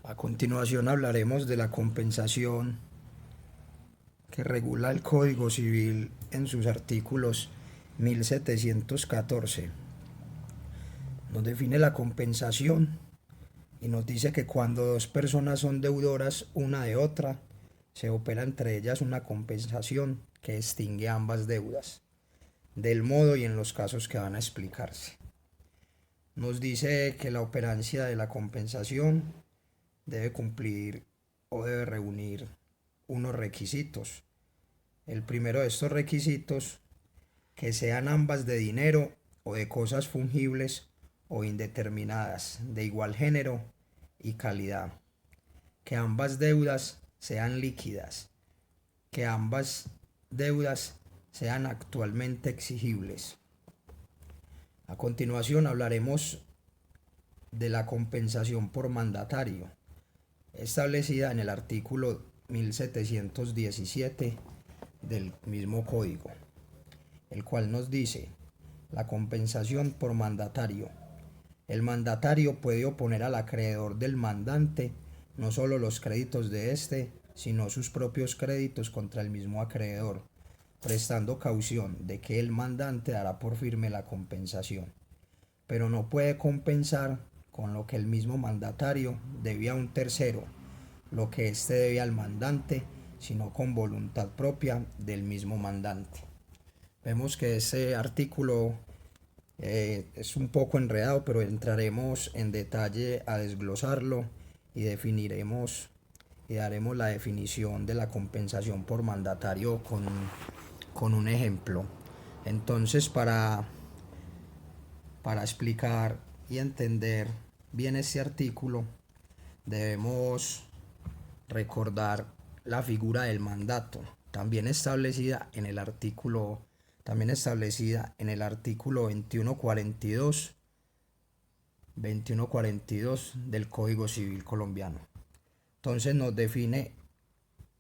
A continuación hablaremos de la compensación que regula el Código Civil en sus artículos 1714. Nos define la compensación y nos dice que cuando dos personas son deudoras una de otra, se opera entre ellas una compensación que extingue ambas deudas, del modo y en los casos que van a explicarse. Nos dice que la operancia de la compensación debe cumplir o debe reunir unos requisitos. El primero de estos requisitos, que sean ambas de dinero o de cosas fungibles o indeterminadas, de igual género y calidad. Que ambas deudas sean líquidas. Que ambas deudas sean actualmente exigibles. A continuación hablaremos de la compensación por mandatario, establecida en el artículo 1717 del mismo código, el cual nos dice: la compensación por mandatario. El mandatario puede oponer al acreedor del mandante no solo los créditos de éste, sino sus propios créditos contra el mismo acreedor, prestando caución de que el mandante dará por firme la compensación, pero no puede compensar con lo que el mismo mandatario debía a un tercero, lo que éste debe al mandante, sino con voluntad propia del mismo mandante. Vemos que ese artículo es un poco enredado, pero entraremos en detalle a desglosarlo y definiremos y daremos la definición de la compensación por mandatario con un ejemplo. Entonces, para explicar y entender bien este artículo, debemos recordar la figura del mandato, también establecida en el artículo 2142 del Código Civil colombiano. Entonces nos define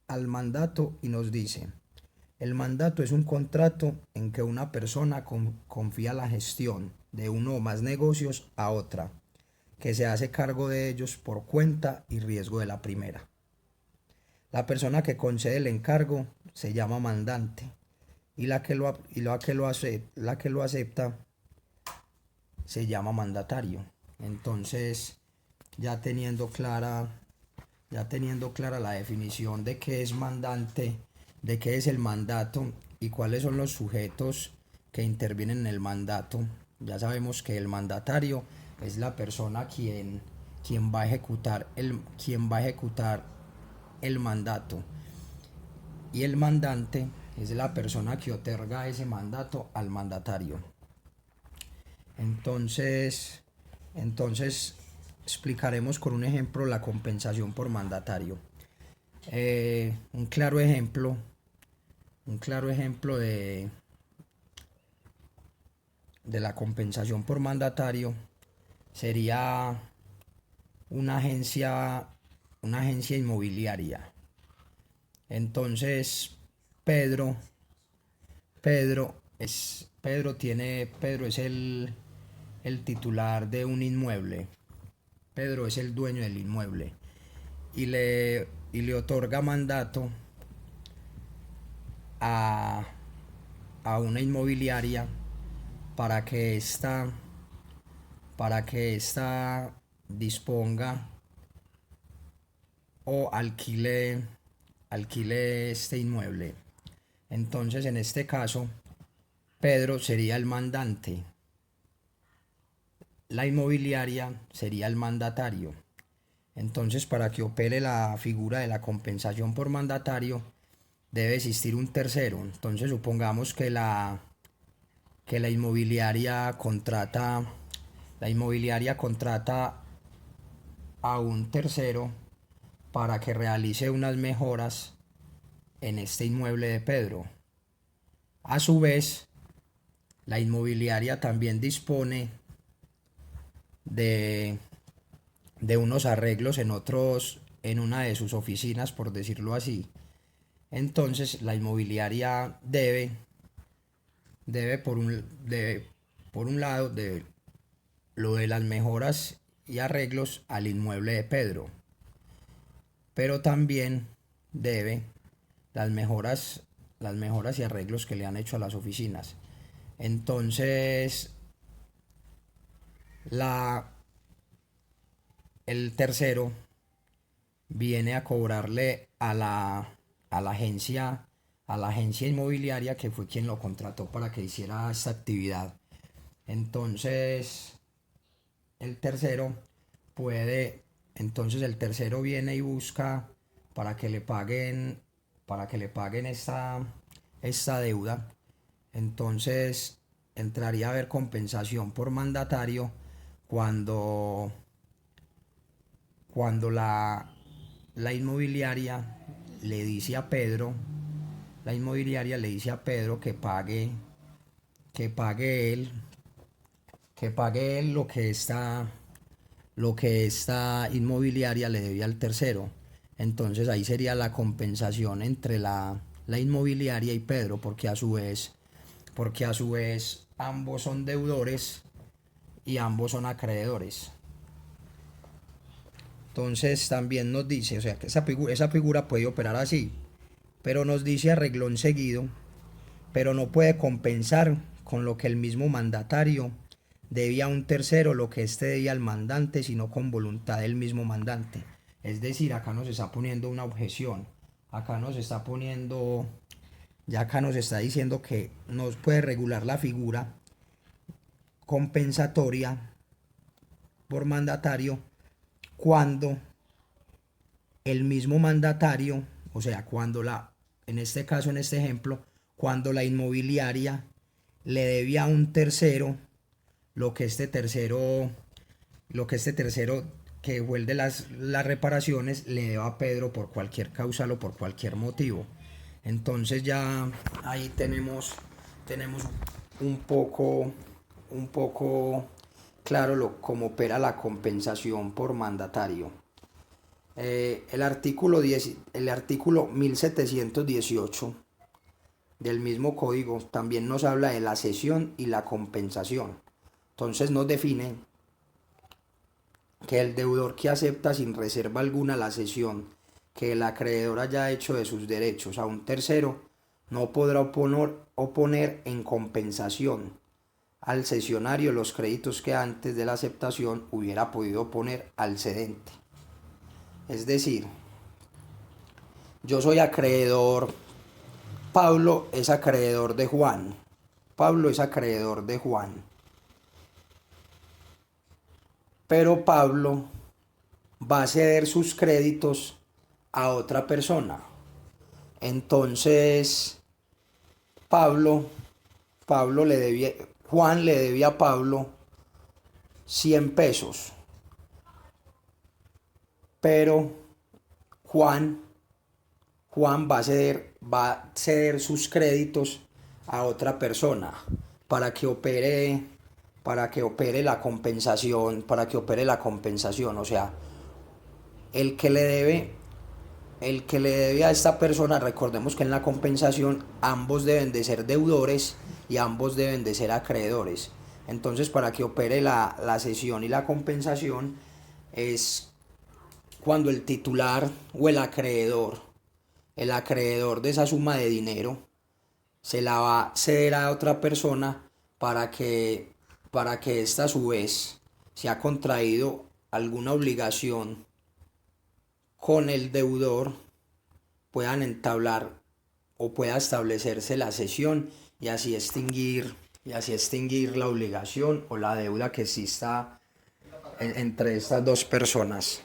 al mandato y nos dice: el mandato es un contrato en que una persona confía la gestión de uno o más negocios a otra, que se hace cargo de ellos por cuenta y riesgo de la primera. La persona que concede el encargo se llama mandante y la que lo acepta se llama mandatario. Entonces, ya teniendo clara la definición de qué es mandante, de qué es el mandato y cuáles son los sujetos que intervienen en el mandato, ya sabemos que el mandatario es la persona quien va a ejecutar el mandato, y el mandante es la persona que otorga ese mandato al mandatario. Entonces explicaremos con un ejemplo la compensación por mandatario. Un claro ejemplo de la compensación por mandatario sería una agencia inmobiliaria. Entonces, Pedro es el titular de un inmueble. Pedro es el dueño del inmueble y le otorga mandato a una inmobiliaria para que ésta disponga o alquile este inmueble. Entonces, en este caso, Pedro sería el mandante, la inmobiliaria sería el mandatario. Entonces, para que opere la figura de la compensación por mandatario, debe existir un tercero. Entonces, supongamos que la inmobiliaria contrata a un tercero para que realice unas mejoras en este inmueble de Pedro. A su vez, la inmobiliaria también dispone de unos arreglos en una de sus oficinas, por decirlo así. Entonces, la inmobiliaria debe por un lado lo de las mejoras y arreglos al inmueble de Pedro, pero también debe las mejoras, las mejoras y arreglos que le han hecho a las oficinas. Entonces, la, el tercero viene a cobrarle a la agencia inmobiliaria que fue quien lo contrató para que hiciera esta actividad. Entonces, el tercero puede, entonces el tercero viene y busca para que le paguen, esta deuda. Entonces entraría a haber compensación por mandatario cuando, cuando la inmobiliaria le dice a Pedro, la inmobiliaria le dice a Pedro que pague él, que pague él lo que esta inmobiliaria le debía al tercero. Entonces ahí sería la compensación entre la inmobiliaria y Pedro, porque a su vez ambos son deudores y ambos son acreedores. Entonces también nos dice, o sea, que esa figura puede operar así, pero nos dice a reglón seguido, pero no puede compensar con lo que el mismo mandatario debía a un tercero lo que éste debía al mandante, sino con voluntad del mismo mandante. Es decir, acá nos está poniendo una objeción, acá nos está poniendo, ya acá nos está diciendo que no puede regular la figura compensatoria por mandatario cuando el mismo mandatario, o sea, en este caso, en este ejemplo, cuando la inmobiliaria le debía a un tercero lo que este tercero, que fue el de las reparaciones, le deba a Pedro por cualquier causal o por cualquier motivo. Entonces ya ahí tenemos un poco claro cómo opera la compensación por mandatario. El artículo 1718 del mismo código también nos habla de la cesión y la compensación. Entonces nos define que el deudor que acepta sin reserva alguna la cesión que el acreedor haya hecho de sus derechos a un tercero no podrá oponer en compensación al cesionario los créditos que antes de la aceptación hubiera podido oponer al cedente. Es decir, yo soy acreedor, Pablo es acreedor de Juan, Pablo es acreedor de Juan, pero Pablo va a ceder sus créditos a otra persona. Entonces, Juan le debía a Pablo 100 pesos, pero Juan va a ceder sus créditos a otra persona para que opere la compensación, o sea, el que le debe a esta persona, recordemos que en la compensación ambos deben de ser deudores y ambos deben de ser acreedores. Entonces, para que opere la cesión y la compensación es cuando el titular o el acreedor de esa suma de dinero se la va a ceder a otra persona para que ésta a su vez, si ha contraído alguna obligación con el deudor, puedan entablar o pueda establecerse la cesión y así extinguir la obligación o la deuda que exista entre estas dos personas.